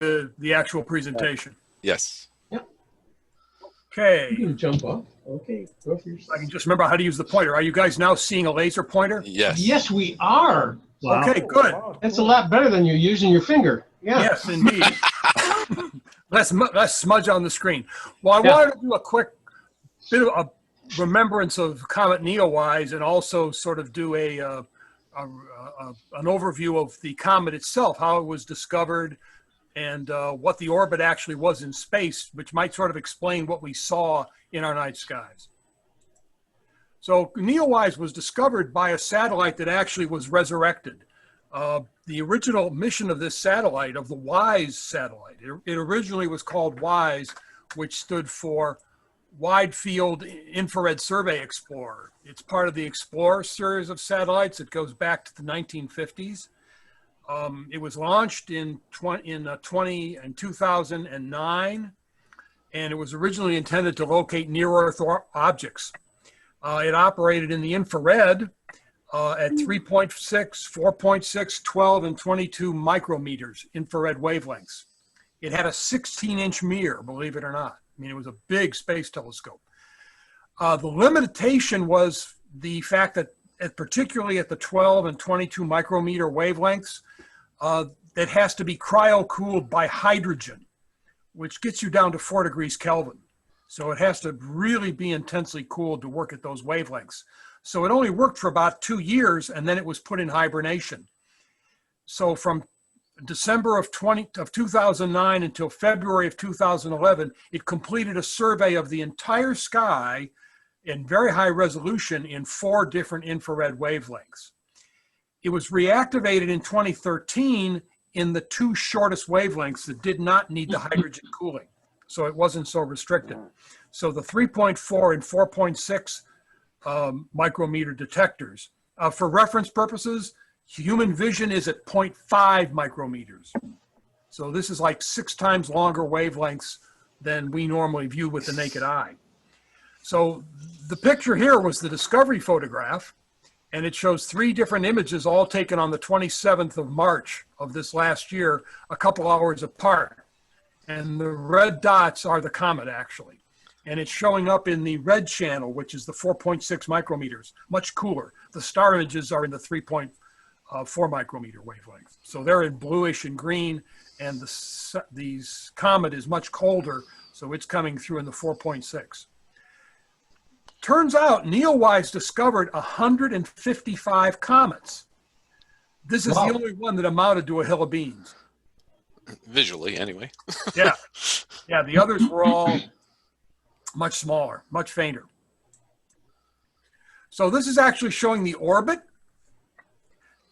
the actual presentation. Yes. Yep. Okay. You can jump up. Okay. Go for I can just remember how to use the pointer. Are you guys now seeing a laser pointer? Yes. Yes, we are. Wow. Okay, good. That's a lot better than you using your finger. Yeah. Yes, indeed. less smudge on the screen. Well, I wanted to do a quick bit of a remembrance of Comet Neowise and also sort of do an overview of the comet itself, how it was discovered, and what the orbit actually was in space, which might sort of explain what we saw in our night skies. So Neowise was discovered by a satellite that actually was resurrected. The original mission of this satellite, of the WISE satellite, it originally was called WISE, which stood for Wide Field Infrared Survey Explorer. It's part of the Explorer series of satellites. It goes back to the 1950s. It was launched in 2009, and it was originally intended to locate near-Earth objects. It operated in the infrared at 3.6, 4.6, 12, and 22 micrometers infrared wavelengths. It had a 16-inch mirror, believe it or not. I mean, it was a big space telescope. The limitation was the fact that, particularly at the 12 and 22 micrometer wavelengths, it has to be cryo-cooled by hydrogen, which gets you down to 4 degrees Kelvin. So it has to really be intensely cooled to work at those wavelengths. So it only worked for about 2 years, and then it was put in hibernation. So from December of 2009 until February of 2011, it completed a survey of the entire sky in very high resolution in 4 different infrared wavelengths. It was reactivated in 2013 in the 2 shortest wavelengths that did not need the hydrogen cooling. So it wasn't so restricted. So the 3.4 and 4.6 micrometer detectors. For reference purposes, human vision is at 0.5 micrometers. So this is like 6 times longer wavelengths than we normally view with the naked eye. So the picture here was the discovery photograph, and it shows 3 different images all taken on the 27th of March of this last year, a couple hours apart. And the red dots are the comet, actually. And it's showing up in the red channel, which is the 4.6 micrometers, much cooler. The star images are in the 3.4 micrometer wavelength. So they're in bluish and green, and the comet is much colder, so it's coming through in the 4.6. Turns out Neowise discovered 155 comets. This is the only one that amounted to a hill of beans. Visually, anyway. Yeah. Yeah, the others were all much smaller, much fainter. So this is actually showing the orbit.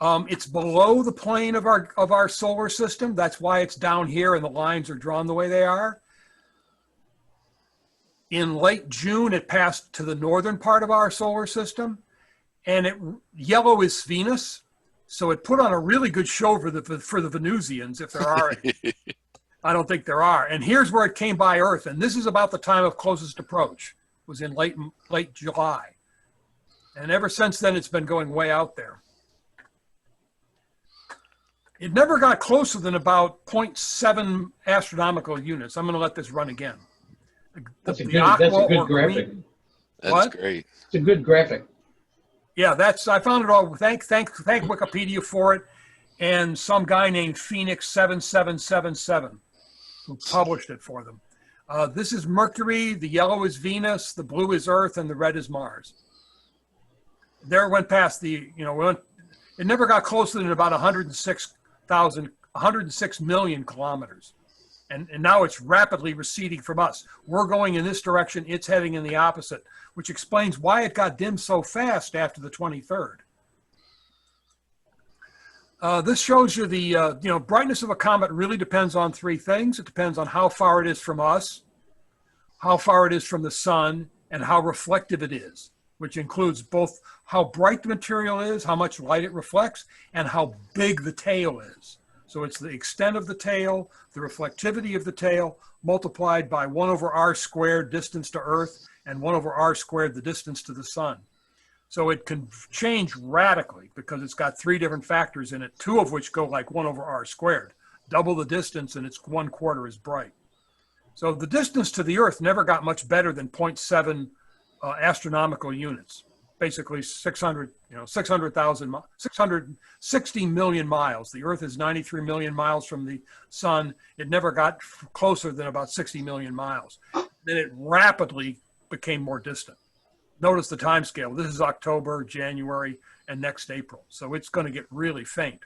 It's below the plane of our solar system. That's why it's down here and the lines are drawn the way they are. In late June, it passed to the northern part of our solar system, and yellow is Venus. So it put on a really good show for the Venusians, if there are any. I don't think there are. And here's where it came by Earth, and this is about the time of closest approach. It was in late July. And ever since then, it's been going way out there. It never got closer than about 0.7 astronomical units. I'm going to let this run again. That's a good graphic. That's great. It's a good graphic. Yeah, I found it all. Thank Wikipedia for it, and some guy named Phoenix 7777 who published it for them. This is Mercury, the yellow is Venus, the blue is Earth, and the red is Mars. There it went past it never got closer than about 106 million kilometers. And now it's rapidly receding from us. We're going in this direction, it's heading in the opposite, which explains why it got dim so fast after the 23rd. This shows you the brightness of a comet really depends on 3 things. It depends on how far it is from us, how far it is from the sun, and how reflective it is, which includes both how bright the material is, how much light it reflects, and how big the tail is. So it's the extent of the tail, the reflectivity of the tail, multiplied by 1 over r squared distance to Earth, and 1 over r squared the distance to the sun. So it can change radically because it's got 3 different factors in it, 2 of which go like 1 over r squared. double the distance, and it's 1/4 as bright. So the distance to the Earth never got much better than 0.7 astronomical units, basically 660 million miles. The Earth is 93 million miles from the sun. It never got closer than about 60 million miles. Then it rapidly became more distant. Notice the time scale. This is October, January, and next April. So it's going to get really faint.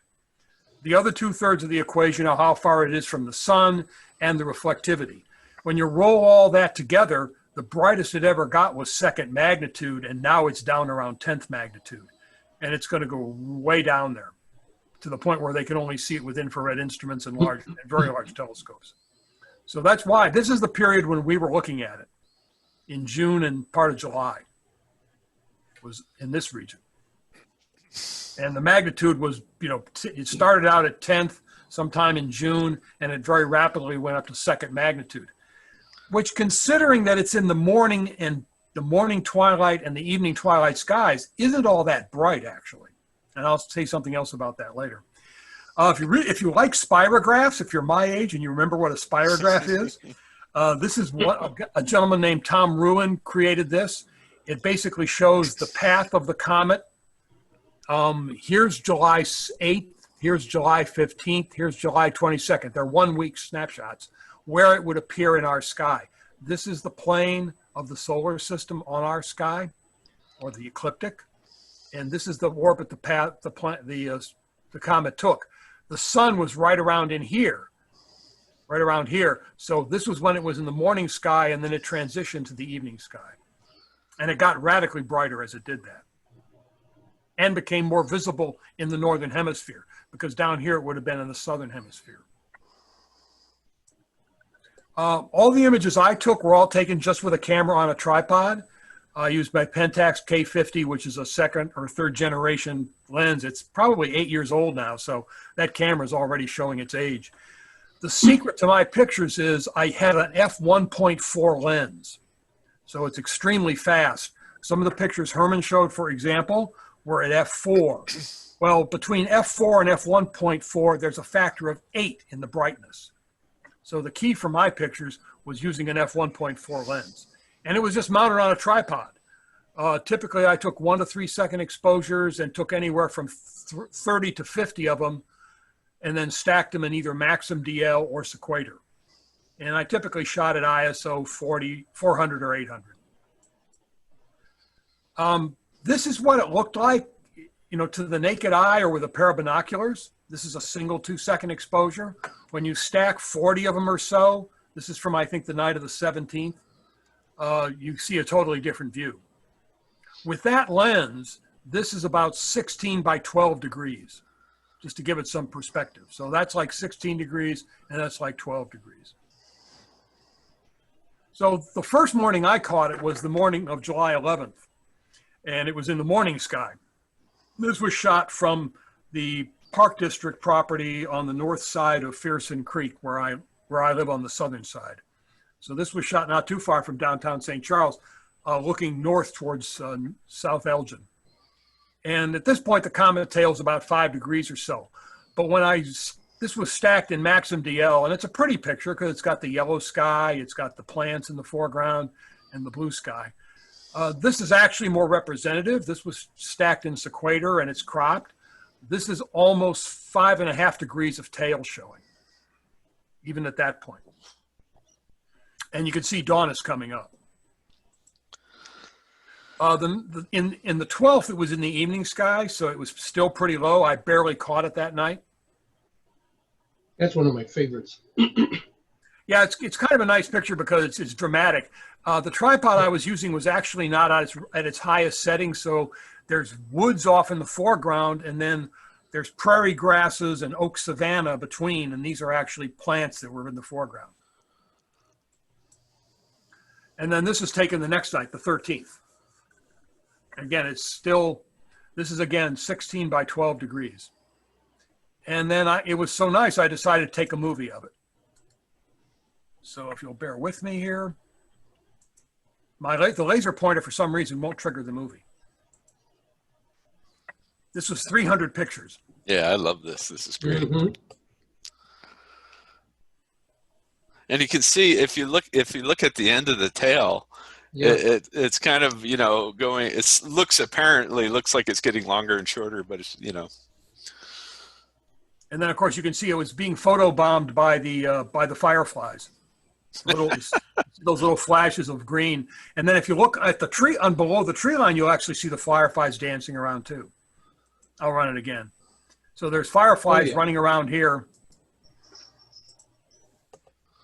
The other 2/3 of the equation are how far it is from the sun and the reflectivity. When you roll all that together, the brightest it ever got was 2nd magnitude, and now it's down around 10th magnitude. And it's going to go way down there to the point where they can only see it with infrared instruments and very large telescopes. So that's why this is the period when we were looking at it in June and part of July, was in this region. And the magnitude was, it started out at 10th sometime in June, and it very rapidly went up to 2nd magnitude, which, considering that it's in the morning and the morning twilight and the evening twilight skies, isn't all that bright, actually. And I'll say something else about that later. If you like spirographs, if you're my age and you remember what a spirograph is, this is what a gentleman named Tom Ruin created this. It basically shows the path of the comet. Here's July 8th, here's July 15th, here's July 22nd. They're 1-week snapshots where it would appear in our sky. This is the plane of the solar system on our sky, or the ecliptic. And this is the orbit the comet took. The sun was right around in here, right around here. So this was when it was in the morning sky, and then it transitioned to the evening sky. And it got radically brighter as it did that, and became more visible in the northern hemisphere, because down here it would have been in the southern hemisphere. All the images I took were all taken just with a camera on a tripod. I used my Pentax K50, which is a 2nd or 3rd generation lens. It's probably 8 years old now, so that camera is already showing its age. The secret to my pictures is I had an f1.4 lens, so it's extremely fast. Some of the pictures Herman showed, for example, were at f4. Well, between f4 and f1.4, there's a factor of 8 in the brightness. So the key for my pictures was using an f1.4 lens. And it was just mounted on a tripod. Typically, I took 1 to 3 second exposures and took anywhere from 30 to 50 of them, and then stacked them in either Maxim DL or Sequator. And I typically shot at ISO 40, 400 or 800. This is what it looked like, to the naked eye or with a pair of binoculars. This is a single 2-second exposure. When you stack 40 of them or so, this is from, I think, the night of the 17th, you see a totally different view. With that lens, this is about 16 by 12 degrees, just to give it some perspective. So that's like 16 degrees, and that's like 12 degrees. So the first morning I caught it was the morning of July 11th, and it was in the morning sky. This was shot from the Park District property on the north side of Fearson Creek, where I live on the southern side. So this was shot not too far from downtown St. Charles, looking north towards South Elgin. And at this point, the comet tail is about 5 degrees or so. But this was stacked in Maxim DL, and it's a pretty picture because it's got the yellow sky, it's got the plants in the foreground, and the blue sky. This is actually more representative. This was stacked in Sequator, and it's cropped. This is almost 5.5 degrees of tail showing, even at that point. And you can see dawn is coming up. In the 12th, it was in the evening sky, so it was still pretty low. I barely caught it that night. That's one of my favorites. Yeah, it's kind of a nice picture because it's dramatic. The tripod I was using was actually not at its highest setting, so there's woods off in the foreground, and then there's prairie grasses and oak savanna between, and these are actually plants that were in the foreground. And then this is taken the next night, the 13th. Again, this is again 16 by 12 degrees. And then it was so nice, I decided to take a movie of it. So if you'll bear with me here, the laser pointer for some reason won't trigger the movie. This was 300 pictures. Yeah, I love this. This is great. Mm-hmm. And you can see if you look at the end of the tail, Yeah. it's kind of, going, apparently looks like it's getting longer and shorter, but it's, And then, of course, you can see it was being photobombed by the fireflies. Those little flashes of green. And then if you look at the tree, below the tree line, you'll actually see the fireflies dancing around too. I'll run it again. So there's fireflies running around here.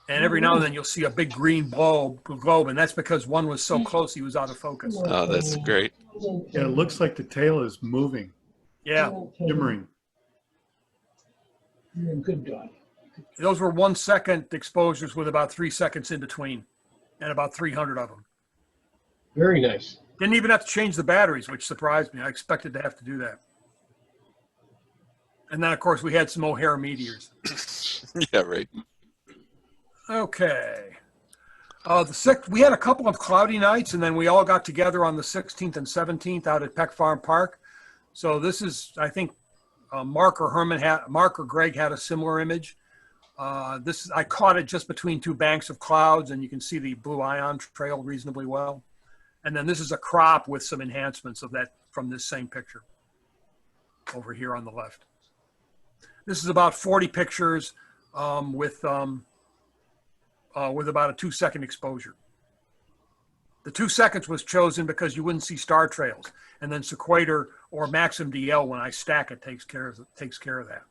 And every now and then you'll see a big green globe, and that's because one was so close he was out of focus. Oh, that's great. Yeah, it looks like the tail is moving, Yeah. shimmering. You're a good dog. Those were 1 second exposures with about 3 seconds in between, and about 300 of them. Very nice. Didn't even have to change the batteries, which surprised me. I expected to have to do that. And then, of course, we had some O'Hare meteors. Yeah, right. Okay. We had a couple of cloudy nights, and then we all got together on the 16th and 17th out at Peck Farm Park. So this is, I think, Mark or Greg had a similar image. I caught it just between two banks of clouds, and you can see the blue ion trail reasonably well. And then this is a crop with some enhancements of that from this same picture over here on the left. This is about 40 pictures with about a 2 second exposure. The 2 seconds was chosen because you wouldn't see star trails, and then Sequator or Maxim DL, when I stack it, takes care of that.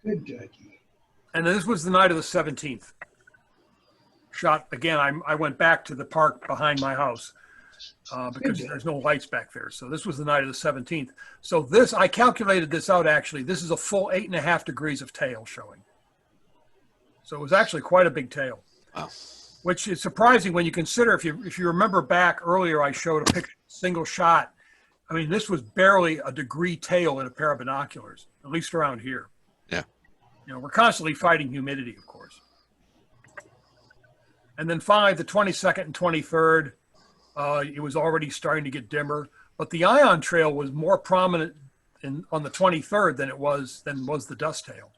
Good doggy. And then this was the night of the 17th. Shot again. I went back to the park behind my house because there's no lights back there. So this was the night of the 17th. So I calculated this out actually. This is a full 8.5 degrees of tail showing. So it was actually quite a big tail. Wow. Which is surprising when you consider, if you remember back earlier, I showed a picture, single shot. I mean, this was barely a degree tail in a pair of binoculars, at least around here. Yeah. We're constantly fighting humidity, of course. And then finally, the 22nd and 23rd, it was already starting to get dimmer, but the ion trail was more prominent on the 23rd than was the dust tail.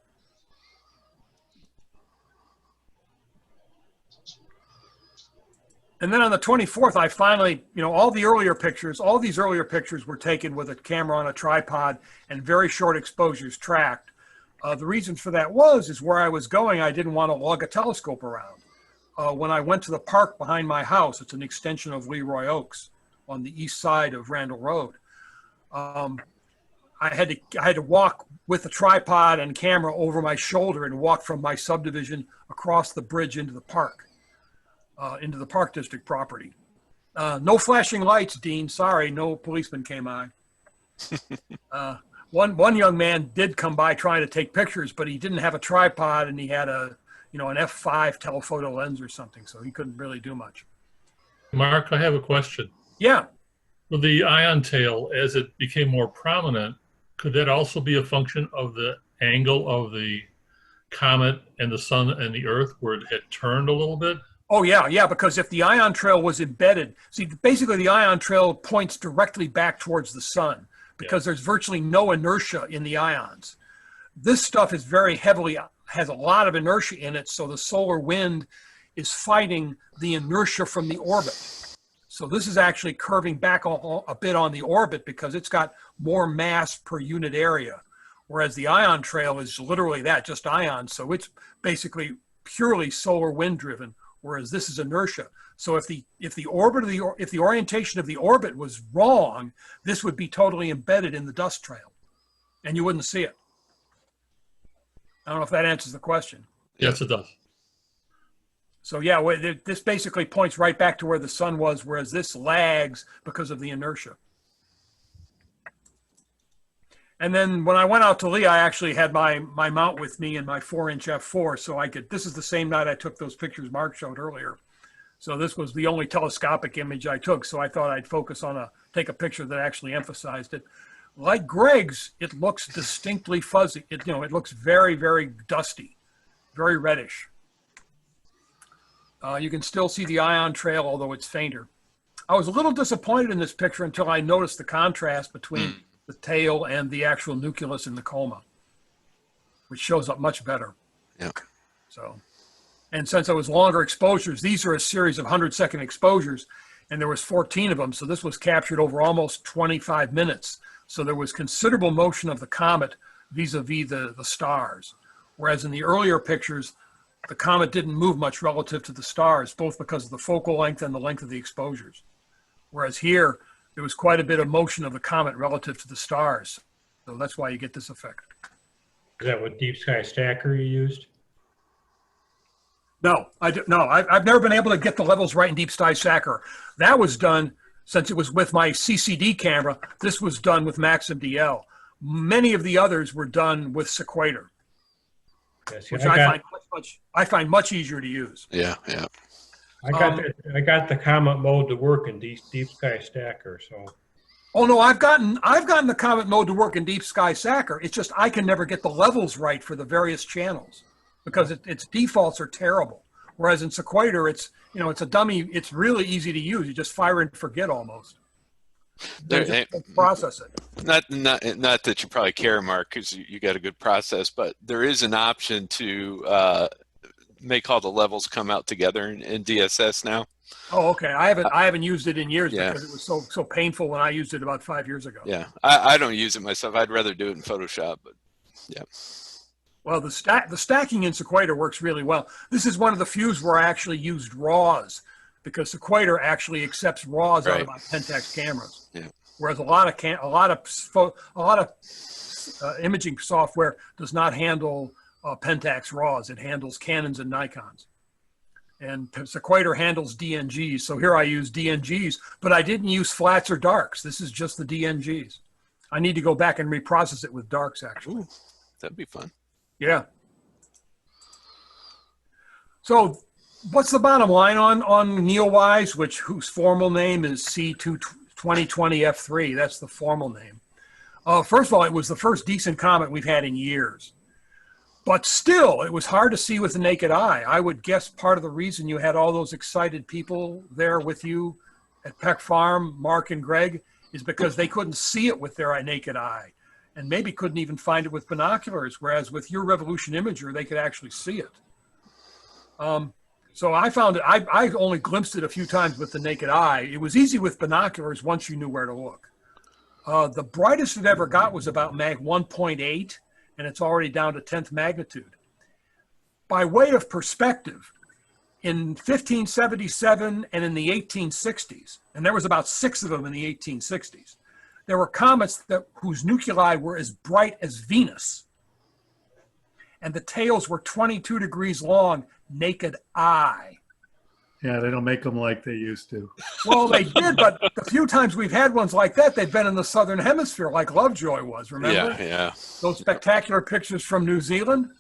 And then on the 24th, I finally, all these earlier pictures were taken with a camera on a tripod and very short exposures tracked. The reason for that is where I was going, I didn't want to lug a telescope around. When I went to the park behind my house, it's an extension of Leroy Oaks on the east side of Randall Road. I had to walk with the tripod and camera over my shoulder and walk from my subdivision across the bridge into the park district property. No flashing lights, Dean. Sorry, no policeman came by. One young man did come by trying to take pictures, but he didn't have a tripod and he had an f5 telephoto lens or something, so he couldn't really do much. Mark, I have a question. Yeah. With the ion tail, as it became more prominent, could that also be a function of the angle of the comet and the sun and the Earth, where it had turned a little bit? Oh, yeah, because if the ion trail was embedded, basically the ion trail points directly back towards the sun because there's virtually no inertia in the ions. This stuff is has a lot of inertia in it, so the solar wind is fighting the inertia from the orbit. So this is actually curving back a bit on the orbit because it's got more mass per unit area, whereas the ion trail is literally that, just ions. So it's basically purely solar wind driven, whereas this is inertia. So if the orientation of the orbit was wrong, this would be totally embedded in the dust trail, and you wouldn't see it. I don't know if that answers the question. Yes, it does. So yeah, this basically points right back to where the sun was, whereas this lags because of the inertia. And then when I went out to Lee, I actually had my mount with me and my 4-inch f4, so this is the same night I took those pictures Mark showed earlier. So this was the only telescopic image I took, so I thought I'd focus on take a picture that actually emphasized it. Like Greg's, it looks distinctly fuzzy. It looks very, very dusty, very reddish. You can still see the ion trail, although it's fainter. I was a little disappointed in this picture until I noticed the contrast between the tail and the actual nucleus in the coma, which shows up much better. Yeah. So, And since it was longer exposures, these are a series of 100-second exposures, and there was 14 of them. So this was captured over almost 25 minutes. So there was considerable motion of the comet vis-a-vis the stars. Whereas in the earlier pictures, the comet didn't move much relative to the stars, both because of the focal length and the length of the exposures. Whereas here, there was quite a bit of motion of the comet relative to the stars. So that's why you get this effect. Is that what deep sky stacker you used? No, I've never been able to get the levels right in Deep Sky Stacker. That was done, since it was with my CCD camera, this was done with Maxim DL. Many of the others were done with Sequator, Yes, which I find much easier to use. Yeah. I got the Comet mode to work in deep sky stacker. So. Oh no, I've gotten the Comet mode to work in Deep Sky Stacker. It's just I can never get the levels right for the various channels because its defaults are terrible. Whereas in Sequator, it's a dummy. It's really easy to use. You just fire and forget almost. Just process it. Not that you probably care, Mark, because you got a good process, but there is an option to make all the levels come out together in DSS now. Oh, okay. I haven't used it in years Yeah. because it was so painful when I used it about 5 years ago. Yeah, I don't use it myself. I'd rather do it in Photoshop, but yeah. Well, the stacking in Sequator works really well. This is one of the few where I actually used RAWs because Sequator actually accepts RAWs out of my Pentax cameras. Yeah. Whereas a lot of imaging software does not handle Pentax RAWs. It handles Canons and Nikons. And Sequator handles DNGs. So here I use DNGs, but I didn't use flats or darks. This is just the DNGs. I need to go back and reprocess it with darks, actually. Ooh, that'd be fun. Yeah. So what's the bottom line on Neowise, whose formal name is C2020F3? That's the formal name. First of all, it was the first decent comet we've had in years. But still, it was hard to see with the naked eye. I would guess part of the reason you had all those excited people there with you at Peck Farm, Mark and Greg, is because they couldn't see it with their naked eye and maybe couldn't even find it with binoculars, whereas with your Revolution Imager, they could actually see it. So I found it, I only glimpsed it a few times with the naked eye. It was easy with binoculars once you knew where to look. The brightest it ever got was about mag 1.8. And it's already down to 10th magnitude. By way of perspective, in 1577 and in the 1860s, and there was about 6 of them in the 1860s, there were comets whose nuclei were as bright as Venus. And the tails were 22 degrees long, naked eye. Yeah, they don't make them like they used to. Well, they did, but the few times we've had ones like that, they've been in the Southern Hemisphere, like Lovejoy was, remember? Yeah. Those spectacular pictures from New Zealand.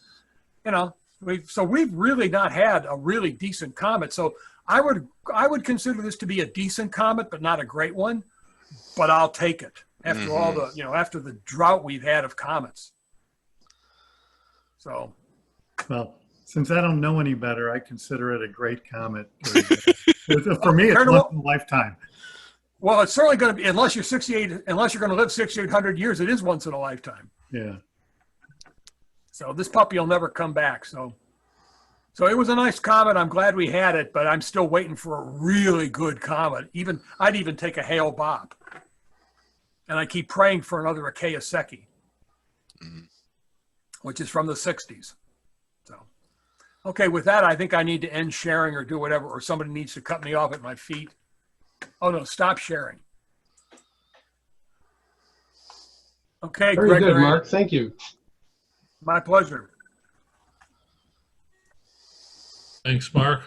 We've really not had a really decent comet. So I would consider this to be a decent comet, but not a great one. But I'll take it after all the, after the drought we've had of comets. So. Well, since I don't know any better, I consider it a great comet. For me, it's once in a lifetime. Well, it's certainly going to be, unless you're going to live 6,800 years, it is once in a lifetime. Yeah. So this puppy will never come back. So it was a nice comet. I'm glad we had it, but I'm still waiting for a really good comet. I'd even take a Hale Bopp. And I keep praying for another Akea Seki, which is from the 60s. Okay, with that, I think I need to end sharing or do whatever, or somebody needs to cut me off at my feet. Oh, no, stop sharing. Okay, Very Gregory. good, Mark. Thank you. My pleasure. Thanks, Mark.